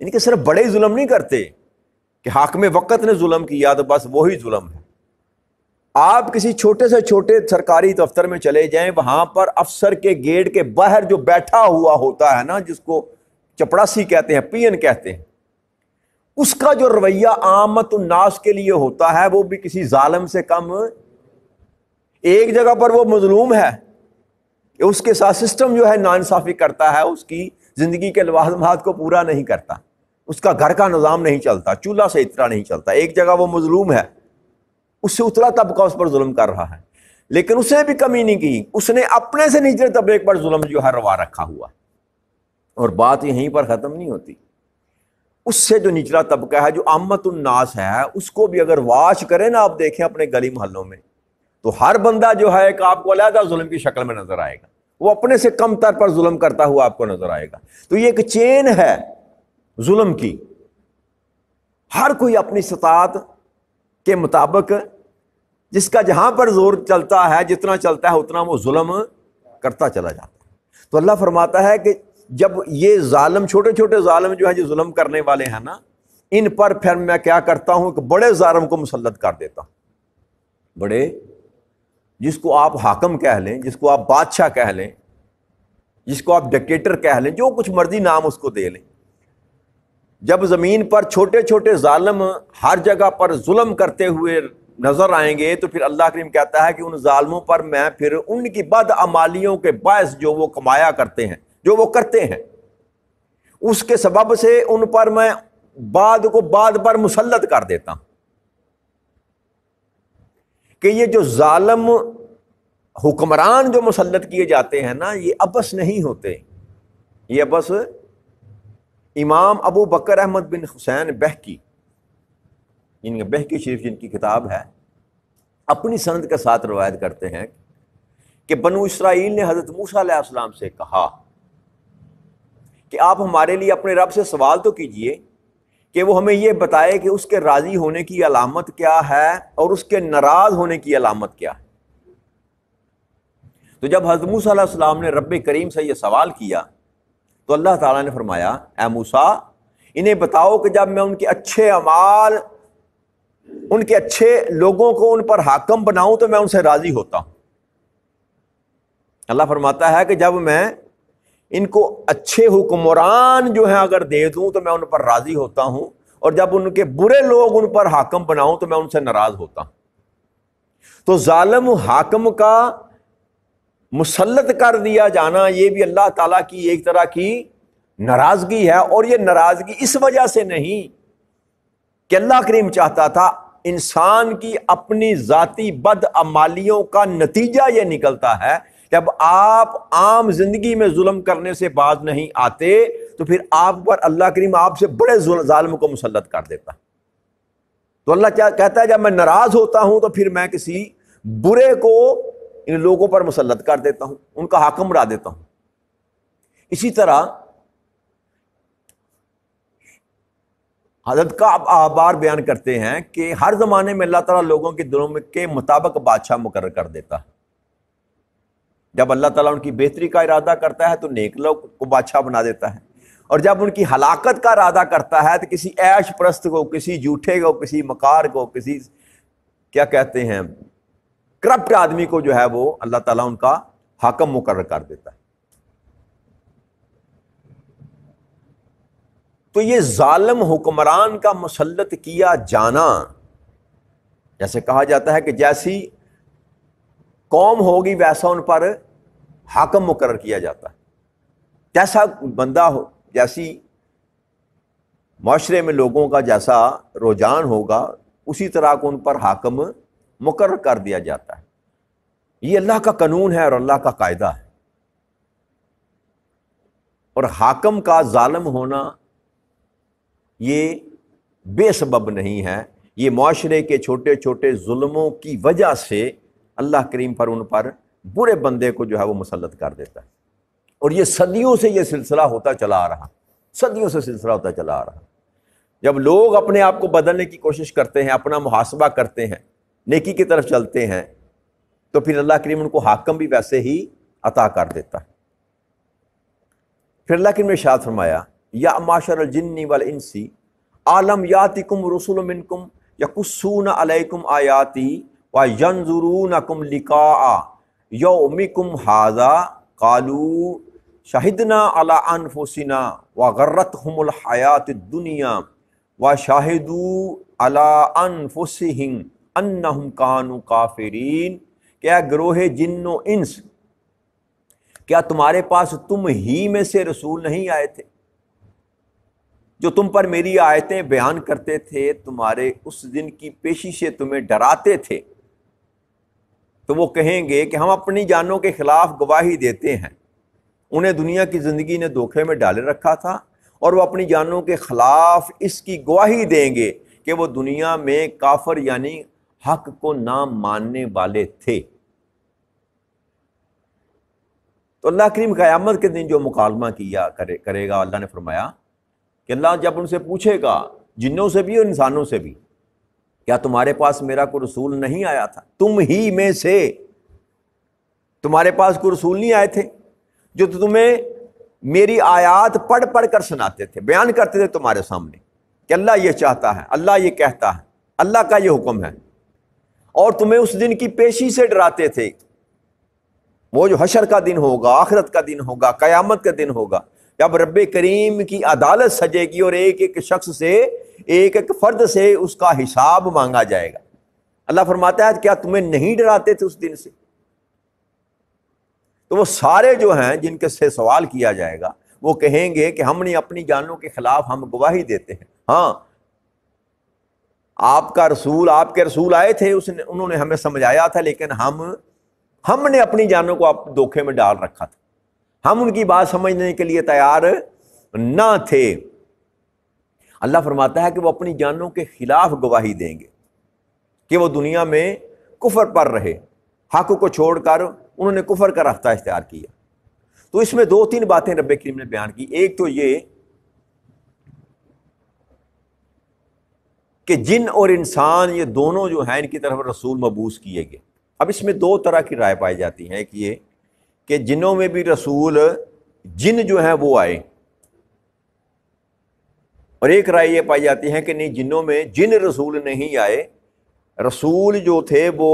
یعنی کہ صرف بڑے ظلم نہیں کرتے کہ حاکم وقت نے ظلم کیا تو بس وہی ظلم ہے. آپ کسی چھوٹے سے چھوٹے سرکاری دفتر میں چلے جائیں، وہاں پر افسر کے گیٹ کے باہر جو بیٹھا ہوا ہوتا ہے نا، جس کو چپڑاسی کہتے ہیں، پی این کہتے ہیں، اس کا جو رویہ عامت الناس کے لیے ہوتا ہے وہ بھی کسی ظالم سے کم. ایک جگہ پر وہ مظلوم ہے کہ اس کے ساتھ سسٹم جو ہے ناانصافی کرتا ہے، اس کی زندگی کے لوازمات کو پورا نہیں کرتا، اس کا گھر کا نظام نہیں چلتا، چولہا سے اترا نہیں چلتا. ایک جگہ وہ مظلوم ہے، اس سے اتلا طبقہ اس پر ظلم کر رہا ہے، لیکن اس نے بھی کمی نہیں کی، اس نے اپنے سے نچلے طبقے پر ظلم جو ہے روا رکھا ہوا. اور بات یہیں پر ختم نہیں ہوتی. اس سے جو نچلا طبقہ ہے، جو عامت الناس ہے، اس کو بھی اگر واچ کرے نا، آپ دیکھیں اپنے گلی محلوں میں، تو ہر بندہ جو ہے ایک آپ کو علیحدہ ظلم کی شکل میں نظر آئے گا. وہ اپنے سے کم تر پر ظلم کرتا ہوا آپ کو نظر آئے گا. تو یہ ایک چین ہے ظلم کی. ہر کوئی اپنی استطاعت کے مطابق جس کا جہاں پر زور چلتا ہے، جتنا چلتا ہے اتنا وہ ظلم کرتا چلا جاتا ہے. تو اللہ فرماتا ہے کہ جب یہ ظالم، چھوٹے چھوٹے ظالم جو ہے، جو ظلم کرنے والے ہیں نا، ان پر پھر میں کیا کرتا ہوں کہ بڑے ظالم کو مسلط کر دیتا ہوں. بڑے، جس کو آپ حاکم کہہ لیں، جس کو آپ بادشاہ کہہ لیں، جس کو آپ ڈکٹیٹر کہہ لیں، جو کچھ مرضی نام اس کو دے لیں. جب زمین پر چھوٹے چھوٹے ظالم ہر جگہ پر ظلم کرتے ہوئے نظر آئیں گے تو پھر اللہ کریم کہتا ہے کہ ان ظالموں پر میں پھر ان کی بدعمالیوں کے باعث جو وہ کمایا کرتے ہیں، جو وہ کرتے ہیں، اس کے سبب سے ان پر میں بعد کو بعد پر مسلط کر دیتا ہوں. کہ یہ جو ظالم حکمران جو مسلط کیے جاتے ہیں نا، یہ ابس نہیں ہوتے. یہ ابس امام ابو بکر احمد بن حسین بہکی، ان بہکی شریف جن کی کتاب ہے، اپنی سند کے ساتھ روایت کرتے ہیں کہ بنو اسرائیل نے حضرت موسیٰ علیہ السلام سے کہا کہ آپ ہمارے لیے اپنے رب سے سوال تو کیجئے کہ وہ ہمیں یہ بتائے کہ اس کے راضی ہونے کی علامت کیا ہے اور اس کے ناراض ہونے کی علامت کیا ہے. تو جب حضرت موسیٰ علیہ السلام نے رب کریم سے یہ سوال کیا تو اللہ تعالیٰ نے فرمایا، اے موسیٰ، انہیں بتاؤ کہ جب میں ان کے اچھے اعمال، ان کے اچھے لوگوں کو ان پر حاکم بناؤں تو میں ان سے راضی ہوتا ہوں. اللہ فرماتا ہے کہ جب میں ان کو اچھے حکمران جو ہیں اگر دے دوں تو میں ان پر راضی ہوتا ہوں، اور جب ان کے برے لوگ ان پر حاکم بناؤں تو میں ان سے ناراض ہوتا ہوں. تو ظالم حاکم کا مسلط کر دیا جانا یہ بھی اللہ تعالیٰ کی ایک طرح کی ناراضگی ہے. اور یہ ناراضگی اس وجہ سے نہیں کہ اللہ کریم چاہتا تھا، انسان کی اپنی ذاتی بدعمالیوں کا نتیجہ یہ نکلتا ہے. جب آپ عام زندگی میں ظلم کرنے سے باز نہیں آتے تو پھر آپ پر اللہ کریم آپ سے بڑے ظالم کو مسلط کر دیتا. تو اللہ کیا کہتا ہے، جب میں ناراض ہوتا ہوں تو پھر میں کسی برے کو ان لوگوں پر مسلط کر دیتا ہوں، ان کا حاکم بنا دیتا ہوں. اسی طرح حضرت کا احبار بیان کرتے ہیں کہ ہر زمانے میں اللہ تعالیٰ لوگوں کے دلوں کے مطابق بادشاہ مقرر کر دیتا ہے. جب اللہ تعالیٰ ان کی بہتری کا ارادہ کرتا ہے تو نیک لوگ کو بادشاہ بنا دیتا ہے، اور جب ان کی ہلاکت کا ارادہ کرتا ہے تو کسی عیش پرست کو، کسی جھوٹے کو، کسی مکار کو، کسی کیا کہتے ہیں کرپٹ آدمی کو جو ہے وہ اللہ تعالیٰ ان کا حاکم مقرر کر دیتا ہے. تو یہ ظالم حکمران کا مسلط کیا جانا، جیسے کہا جاتا ہے کہ جیسی قوم ہوگی ویسا ان پر حاکم مقرر کیا جاتا ہے. جیسا بندہ ہو، جیسی معاشرے میں لوگوں کا جیسا رجحان ہوگا اسی طرح کو ان پر حاکم مقرر کر دیا جاتا ہے. یہ اللہ کا قانون ہے اور اللہ کا قاعدہ ہے. اور حاکم کا ظالم ہونا یہ بے سبب نہیں ہے، یہ معاشرے کے چھوٹے چھوٹے ظلموں کی وجہ سے اللہ کریم پر ان پر برے بندے کو جو ہے وہ مسلط کر دیتا ہے. اور یہ صدیوں سے یہ سلسلہ ہوتا چلا آ رہا، صدیوں سے سلسلہ ہوتا چلا آ رہا. جب لوگ اپنے آپ کو بدلنے کی کوشش کرتے ہیں، اپنا محاسبہ کرتے ہیں، نیکی کی طرف چلتے ہیں، تو پھر اللہ کریم ان کو حاکم بھی ویسے ہی عطا کر دیتا ہے. پھر اللہ کریم نے ارشاد فرمایا، یا معشر الجن والانس عالم یاتکم رسل منکم یقصون علیکم آیاتی وینظرونکم لقاء یومکم ھذا قالوا شہدنا علی انفسنا وغرتہم الحیاۃ الدنیا وشاہدوا علی انفسہم انہم کانوا کافرین، کیا گروہ جن و انس، کیا تمہارے پاس تم ہی میں سے رسول نہیں آئے تھے جو تم پر میری آیتیں بیان کرتے تھے، تمہارے اس دن کی پیشی سے تمہیں ڈراتے تھے؟ تو وہ کہیں گے کہ ہم اپنی جانوں کے خلاف گواہی دیتے ہیں۔ انہیں دنیا کی زندگی نے دھوکے میں ڈالے رکھا تھا اور وہ اپنی جانوں کے خلاف اس کی گواہی دیں گے کہ وہ دنیا میں کافر یعنی حق کو نہ ماننے والے تھے۔ تو اللہ کریم قیامت کے دن جو مکالمہ کیا کرے گا، اللہ نے فرمایا کہ اللہ جب ان سے پوچھے گا، جنوں سے بھی اور انسانوں سے بھی، کیا تمہارے پاس میرا کوئی رسول نہیں آیا تھا؟ تم ہی میں سے تمہارے پاس کوئی رسول نہیں آئے تھے جو تمہیں میری آیات پڑھ پڑھ کر سناتے تھے، بیان کرتے تھے تمہارے سامنے کہ اللہ یہ چاہتا ہے، اللہ یہ کہتا ہے، اللہ کا یہ حکم ہے، اور تمہیں اس دن کی پیشی سے ڈراتے تھے؟ وہ جو حشر کا دن ہوگا، آخرت کا دن ہوگا، قیامت کا دن ہوگا، جب رب کریم کی عدالت سجے گی اور ایک ایک شخص سے، ایک ایک فرد سے اس کا حساب مانگا جائے گا۔ اللہ فرماتا ہے کیا تمہیں نہیں ڈراتے تھے اس دن سے؟ تو وہ سارے جو ہیں جن کے سے سوال کیا جائے گا وہ کہیں گے کہ ہم نے اپنی جانوں کے خلاف ہم گواہی دیتے ہیں، ہاں آپ کا رسول، آپ کے رسول آئے تھے، انہوں نے ہمیں سمجھایا تھا، لیکن ہم نے اپنی جانوں کو دھوکے میں ڈال رکھا تھا، ہم ان کی بات سمجھنے کے لیے تیار نہ تھے۔ اللہ فرماتا ہے کہ وہ اپنی جانوں کے خلاف گواہی دیں گے کہ وہ دنیا میں کفر پر رہے، حق کو چھوڑ کر انہوں نے کفر کا راستہ اختیار کیا۔ تو اس میں دو تین باتیں رب کریم نے بیان کی۔ ایک تو یہ کہ جن اور انسان یہ دونوں جو ہیں ان کی طرف رسول مبعوث کیے گئے۔ اب اس میں دو طرح کی رائے پائی جاتی ہیں، ایک یہ کہ جنوں میں بھی رسول جن جو ہیں وہ آئے، اور ایک رائے یہ پائی جاتی ہے کہ نہیں، جنوں میں جن رسول نہیں آئے، رسول جو تھے وہ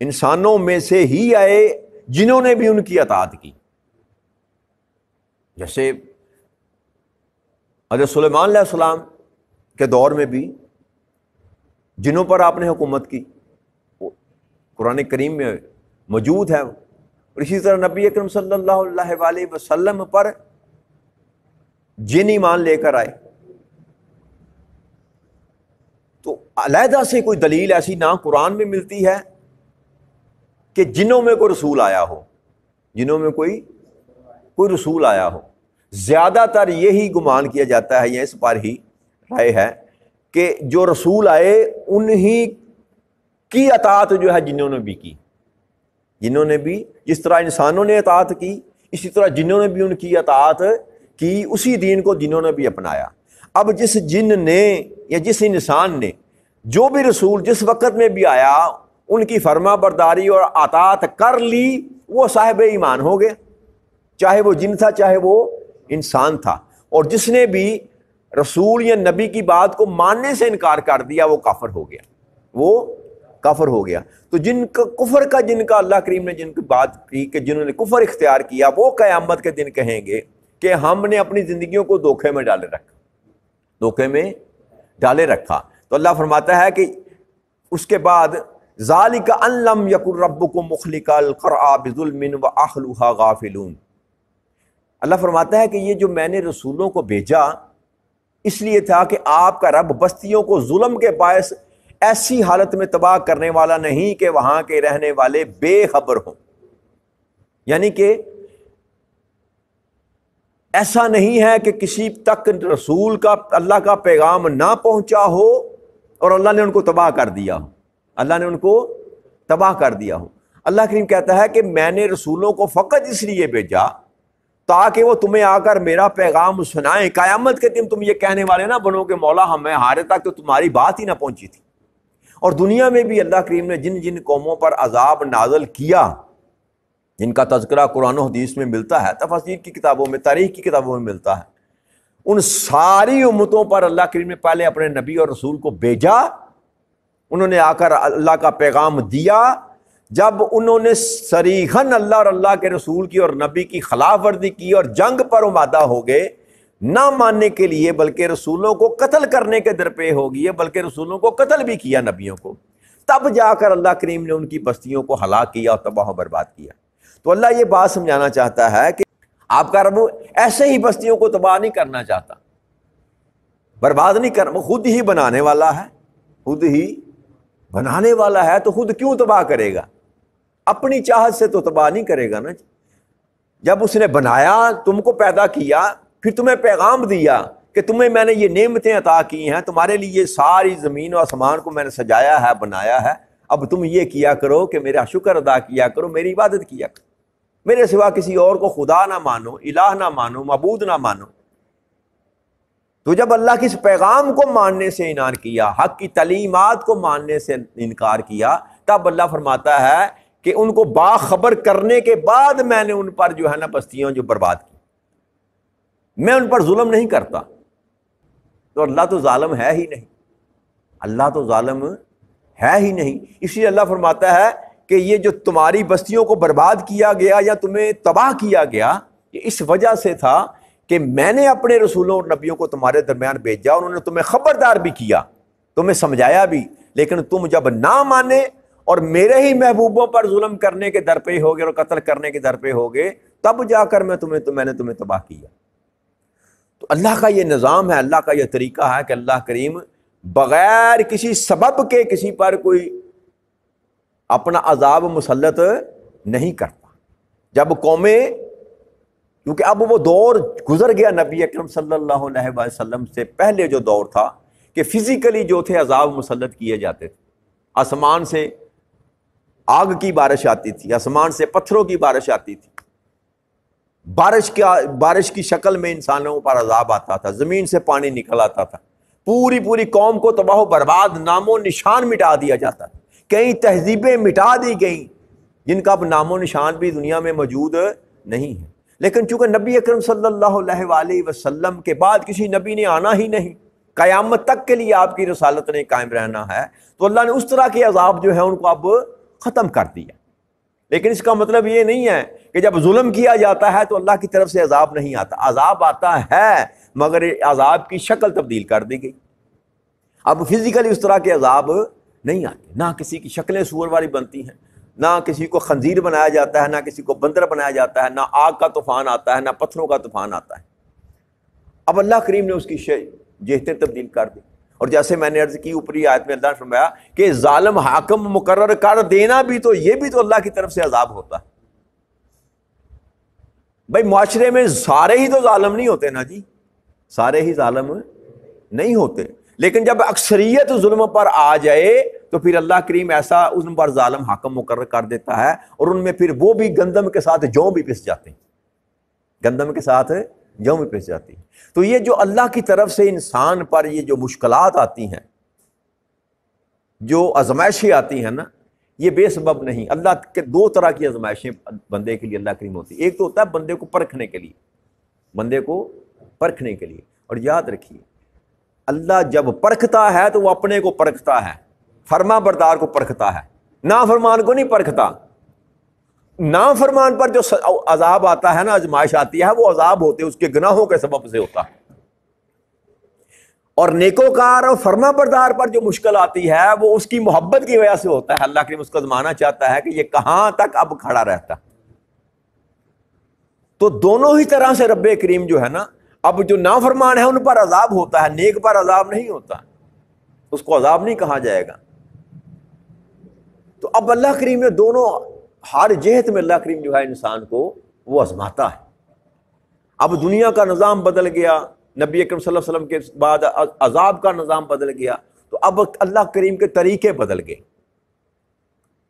انسانوں میں سے ہی آئے جنہوں نے بھی ان کی اطاعت کی۔ جیسے حضرت سلیمان علیہ السلام کے دور میں بھی جنوں پر آپ نے حکومت کی، قرآن کریم میں موجود ہے، اور اسی طرح نبی اکرم صلی اللہ علیہ وسلم پر جن ایمان لے کر آئے۔ تو علیحدہ سے کوئی دلیل ایسی نہ قرآن میں ملتی ہے کہ جنوں میں کوئی رسول آیا ہو، جنوں میں کوئی رسول آیا ہو۔ زیادہ تر یہی گمان کیا جاتا ہے، یا اس پر ہی رائے ہے کہ جو رسول آئے انہی کی اطاعت جو ہے جنوں نے بھی کی، جنہوں نے بھی جس طرح انسانوں نے اطاعت کی، اسی طرح جنوں نے بھی ان کی اطاعت کی، اسی دین کو جنوں نے بھی اپنایا۔ اب جس جن نے یا جس انسان نے جو بھی رسول جس وقت میں بھی آیا ان کی فرما برداری اور اطاعت کر لی، وہ صاحب ایمان ہو گئے، چاہے وہ جن تھا چاہے وہ انسان تھا۔ اور جس نے بھی رسول یا نبی کی بات کو ماننے سے انکار کر دیا وہ کافر ہو گیا، وہ کافر ہو گیا۔ تو جن کا کفر کا، جن کا اللہ کریم نے جن کی بات کی کہ جنہوں نے کفر اختیار کیا، وہ قیامت کے دن کہیں گے کہ ہم نے اپنی زندگیوں کو دھوکے میں ڈالے رکھا، دھوکے میں ڈالے رکھا۔ تو اللہ فرماتا ہے کہ اس کے بعد ذالک ان لم یکن ربکم مخلق القرى بظلم واہلھا غافلون۔ اللہ فرماتا ہے کہ یہ جو میں نے رسولوں کو بھیجا اس لیے تھا کہ آپ کا رب بستیوں کو ظلم کے باعث ایسی حالت میں تباہ کرنے والا نہیں کہ وہاں کے رہنے والے بے خبر ہوں، یعنی کہ ایسا نہیں ہے کہ کسی تک رسول کا اللہ کا پیغام نہ پہنچا ہو اور اللہ نے ان کو تباہ کر دیا ہو، اللہ نے ان کو تباہ کر دیا ہو۔ اللہ کریم کہتا ہے کہ میں نے رسولوں کو فقط اس لیے بھیجا تاکہ وہ تمہیں آ کر میرا پیغام سنائیں، قیامت کے دن تم یہ کہنے والے نہ بنو کہ مولا ہمیں ہارے تک تو تمہاری بات ہی نہ پہنچی تھی۔ اور دنیا میں بھی اللہ کریم نے جن جن قوموں پر عذاب نازل کیا، جن کا تذکرہ قرآن و حدیث میں ملتا ہے، تفاسیر کی کتابوں میں، تاریخ کی کتابوں میں ملتا ہے، ان ساری امتوں پر اللہ کریم نے پہلے اپنے نبی اور رسول کو بھیجا، انہوں نے آ کر اللہ کا پیغام دیا۔ جب انہوں نے صریحاً اللہ اور اللہ کے رسول کی اور نبی کی خلاف ورزی کی اور جنگ پر آمادہ ہو گئے، نہ ماننے کے لیے بلکہ رسولوں کو قتل کرنے کے درپے ہو گئی، بلکہ رسولوں کو قتل بھی کیا نبیوں کو، تب جا کر اللہ کریم نے ان کی بستیوں کو ہلاک کیا اور تباہ و برباد کیا۔ تو اللہ یہ بات سمجھانا چاہتا ہے کہ آپ کا رب ایسے ہی بستیوں کو تباہ نہیں کرنا چاہتا، برباد نہیں کرنا، خود ہی بنانے والا ہے، خود ہی بنانے والا ہے تو خود کیوں تباہ کرے گا؟ اپنی چاہت سے تو تباہ نہیں کرے گا نا۔ جب اس نے بنایا، تم کو پیدا کیا، پھر تمہیں پیغام دیا کہ تمہیں میں نے یہ نعمتیں عطا کی ہیں، تمہارے لیے ساری زمین و آسمان کو میں نے سجایا ہے، بنایا ہے، اب تم یہ کیا کرو کہ میرا شکر ادا کیا کرو، میری عبادت کیا کرو، میرے سوا کسی اور کو خدا نہ مانو، الہ نہ مانو، معبود نہ مانو۔ تو جب اللہ کے اس پیغام کو ماننے سے انکار کیا، حق کی تعلیمات کو ماننے سے انکار کیا، تب اللہ فرماتا ہے کہ ان کو باخبر کرنے کے بعد میں نے ان پر جو ہے نا بستیاں جو برباد کی، میں ان پر ظلم نہیں کرتا۔ تو اللہ تو ظالم ہے ہی نہیں، اللہ تو ظالم ہے ہی نہیں۔ اس لیے اللہ فرماتا ہے کہ یہ جو تمہاری بستیوں کو برباد کیا گیا یا تمہیں تباہ کیا گیا، یہ اس وجہ سے تھا کہ میں نے اپنے رسولوں اور نبیوں کو تمہارے درمیان بھیجا، انہوں نے تمہیں خبردار بھی کیا، تمہیں سمجھایا بھی، لیکن تم جب نہ مانے اور میرے ہی محبوبوں پر ظلم کرنے کے در پہ ہو گئے اور قتل کرنے کے در پہ ہو گئے، تب جا کر میں نے تمہیں تباہ کیا۔ تو اللہ کا یہ نظام ہے، اللہ کا یہ طریقہ ہے کہ اللہ کریم بغیر کسی سبب کے کسی پر کوئی اپنا عذاب مسلط نہیں کرتا۔ جب قومیں، کیونکہ اب وہ دور گزر گیا نبی اکرم صلی اللہ علیہ وسلم سے پہلے جو دور تھا کہ فزیکلی جو تھے عذاب مسلط کیے جاتے تھے، آسمان سے آگ کی بارش آتی تھی، آسمان سے پتھروں کی بارش آتی تھی، بارش کی شکل میں انسانوں پر عذاب آتا تھا، زمین سے پانی نکل آتا تھا، پوری قوم کو تباہ و برباد، نام و نشان مٹا دیا جاتا تھا، کئی تہذیبیں مٹا دی گئیں جن کا اب نام و نشان بھی دنیا میں موجود نہیں ہے۔ لیکن چونکہ نبی اکرم صلی اللہ علیہ وآلہ وسلم کے بعد کسی نبی نے آنا ہی نہیں، قیامت تک کے لیے آپ کی رسالت نے قائم رہنا ہے، تو اللہ نے اس طرح کے عذاب جو ہے ان کو اب ختم کر دیا۔ لیکن اس کا مطلب یہ نہیں ہے کہ جب ظلم کیا جاتا ہے تو اللہ کی طرف سے عذاب نہیں آتا، عذاب آتا ہے، مگر عذاب کی شکل تبدیل کر دی گئی۔ اب فزیکلی اس طرح کے عذاب نہیں آتے، نہ کسی کی شکلیں سور والی بنتی ہیں، نہ کسی کو خنزیر بنایا جاتا ہے، نہ کسی کو بندر بنایا جاتا ہے، نہ آگ کا طوفان آتا ہے، نہ پتھروں کا طوفان آتا ہے۔ اب اللہ کریم نے اس کی جہتیں تبدیل کر دی، اور جیسے میں نے عرض کی اوپری آیت میں اللہ نے فرمایا کہ ظالم حاکم مقرر کر دینا بھی تو یہ بھی تو اللہ کی طرف سے عذاب ہوتا ہے۔ بھائی معاشرے میں سارے ہی تو ظالم نہیں ہوتے نا جی، سارے ہی ظالم نہیں ہوتے، لیکن جب اکثریت ظلم پر آ جائے تو پھر اللہ کریم ایسا ان پر ظالم حاکم مقرر کر دیتا ہے، اور ان میں پھر وہ بھی گندم کے ساتھ جوں بھی پس جاتے ہیں، گندم کے ساتھ جوں بھی پس جاتی ہیں۔ تو یہ جو اللہ کی طرف سے انسان پر یہ جو مشکلات آتی ہیں، جو آزمائشیں آتی ہیں نا، یہ بے سبب نہیں۔ اللہ کے دو طرح کی آزمائشیں بندے کے لیے اللہ کریم ہوتی ہے، ایک تو ہوتا ہے بندے کو پرکھنے کے لیے، بندے کو پرکھنے کے لیے، اور یاد رکھیے اللہ جب پرکھتا ہے تو وہ اپنے کو پرکھتا ہے، فرما بردار کو پرکھتا ہے، نافرمان کو نہیں پرکھتا۔ نافرمان پر جو عذاب آتا ہے نا، آزمائش آتی ہے، وہ عذاب ہوتے اس کے گناہوں کے سبب سے ہوتا ہے، اور نیکوکار اور فرما بردار پر جو مشکل آتی ہے وہ اس کی محبت کی وجہ سے ہوتا ہے۔ اللہ کریم اس کو آزمانا چاہتا ہے کہ یہ کہاں تک اب کھڑا رہتا۔ تو دونوں ہی طرح سے رب کریم جو ہے نا، اب جو نافرمان ہے ان پر عذاب ہوتا ہے، نیک پر عذاب نہیں ہوتا، اس کو عذاب نہیں کہا جائے گا۔ تو اب اللہ کریم نے دونوں، ہر جہت میں اللہ کریم جو ہے انسان کو وہ آزماتا ہے۔ اب دنیا کا نظام بدل گیا، نبی اکرم صلی اللہ علیہ وسلم کے بعد عذاب کا نظام بدل گیا، تو اب اللہ کریم کے طریقے بدل گئے۔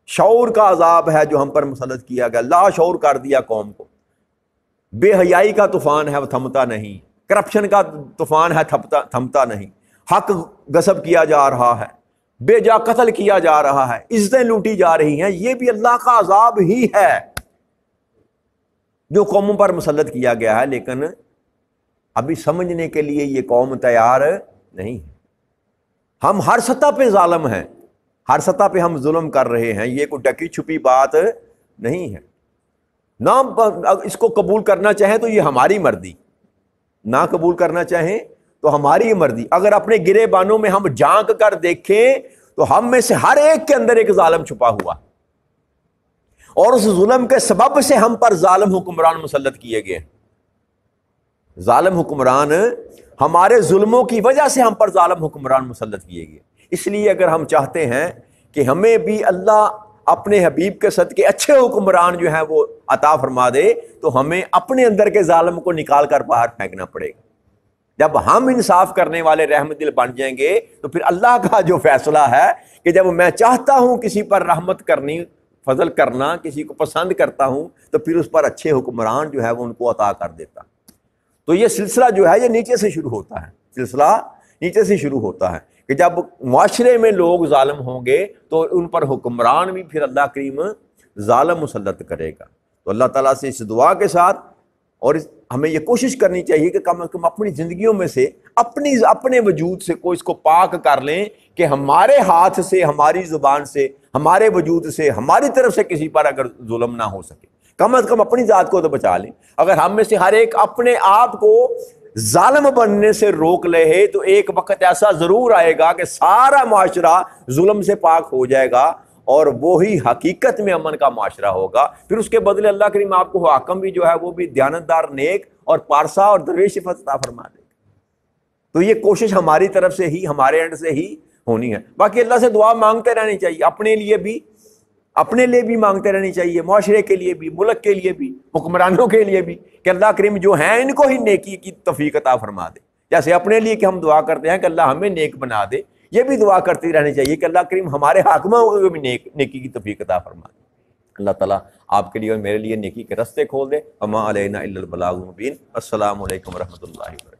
شعور کا عذاب ہے جو ہم پر مسلط کیا گیا، لا شعور کر دیا قوم کو۔ بے حیائی کا طوفان ہے، وہ تھمتا نہیں۔ کرپشن کا طوفان ہے، تھمتا نہیں۔ حق غصب کیا جا رہا ہے، بے جا قتل کیا جا رہا ہے، عزتیں لوٹی جا رہی ہیں۔ یہ بھی اللہ کا عذاب ہی ہے جو قوموں پر مسلط کیا گیا ہے، لیکن ابھی سمجھنے کے لیے یہ قوم تیار نہیں ہے۔ ہم ہر سطح پہ ظالم ہیں، ہر سطح پہ ہم ظلم کر رہے ہیں، یہ کوئی ڈکی چھپی بات نہیں ہے۔ نہ اس کو قبول کرنا چاہیں تو یہ ہماری مرضی، نہ قبول کرنا چاہیں تو ہماری مرضی۔ اگر اپنے گرے بانوں میں ہم جھانک کر دیکھیں تو ہم میں سے ہر ایک کے اندر ایک ظالم چھپا ہوا، اور اس ظلم کے سبب سے ہم پر ظالم حکمران مسلط کیے گئے۔ ظالم حکمران، ہمارے ظلموں کی وجہ سے ہم پر ظالم حکمران مسلط کیے گئے۔ اس لیے اگر ہم چاہتے ہیں کہ ہمیں بھی اللہ اپنے حبیب کے صدقے اچھے حکمران جو ہیں وہ عطا فرما دے، تو ہمیں اپنے اندر کے ظالم کو نکال کر باہر پھینکنا پڑے گا۔ جب ہم انصاف کرنے والے رحم دل بن جائیں گے تو پھر اللہ کا جو فیصلہ ہے کہ جب میں چاہتا ہوں کسی پر رحمت کرنی، فضل کرنا، کسی کو پسند کرتا ہوں، تو پھر اس پر اچھے حکمران جو ہے وہ ان کو عطا کر دیتا۔ تو یہ سلسلہ جو ہے یہ نیچے سے شروع ہوتا ہے، سلسلہ نیچے سے شروع ہوتا ہے کہ جب معاشرے میں لوگ ظالم ہوں گے تو ان پر حکمران بھی پھر اللہ کریم ظالم مسلط کرے گا۔ تو اللہ تعالیٰ سے اس دعا کے ساتھ، اور ہمیں یہ کوشش کرنی چاہیے کہ کم از کم اپنی زندگیوں میں سے اپنے وجود سے کوئی اس کو پاک کر لیں کہ ہمارے ہاتھ سے، ہماری زبان سے، ہمارے وجود سے، ہماری طرف سے کسی پر اگر ظلم نہ ہو سکے، کم از کم اپنی ذات کو تو بچا لیں۔ اگر ہم میں سے ہر ایک اپنے آپ کو ظالم بننے سے روک لے تو ایک وقت ایسا ضرور آئے گا کہ سارا معاشرہ ظلم سے پاک ہو جائے گا، اور وہی حقیقت میں امن کا معاشرہ ہوگا۔ پھر اس کے بدلے اللہ کریم آپ کو حاکم بھی جو ہے وہ بھی دیانتدار، نیک اور پارسا اور درویش صفت عطا فرما دے گا۔ تو یہ کوشش ہماری طرف سے ہی، ہمارے اینڈ سے ہی ہونی ہے۔ باقی اللہ سے دعا مانگتے رہنی چاہیے، اپنے لیے بھی مانگتے رہنی چاہیے، معاشرے کے لیے بھی، ملک کے لیے بھی، حکمرانوں کے لیے بھی، کہ اللہ کریم جو ہیں ان کو ہی نیکی کی توفیق عطا فرما دے۔ جیسے اپنے لیے کہ ہم دعا کرتے ہیں کہ اللہ ہمیں نیک بنا دے، یہ بھی دعا کرتی رہنی چاہیے کہ اللہ کریم ہمارے حاکموں کو بھی نیکی کی توفیق عطا فرما دے۔ اللہ تعالیٰ آپ کے لیے اور میرے لیے نیکی کے راستے کھول دے۔ وما علینا الا البلاغ المبین۔ السلام علیکم ورحمۃ اللہ وبرکاتہ۔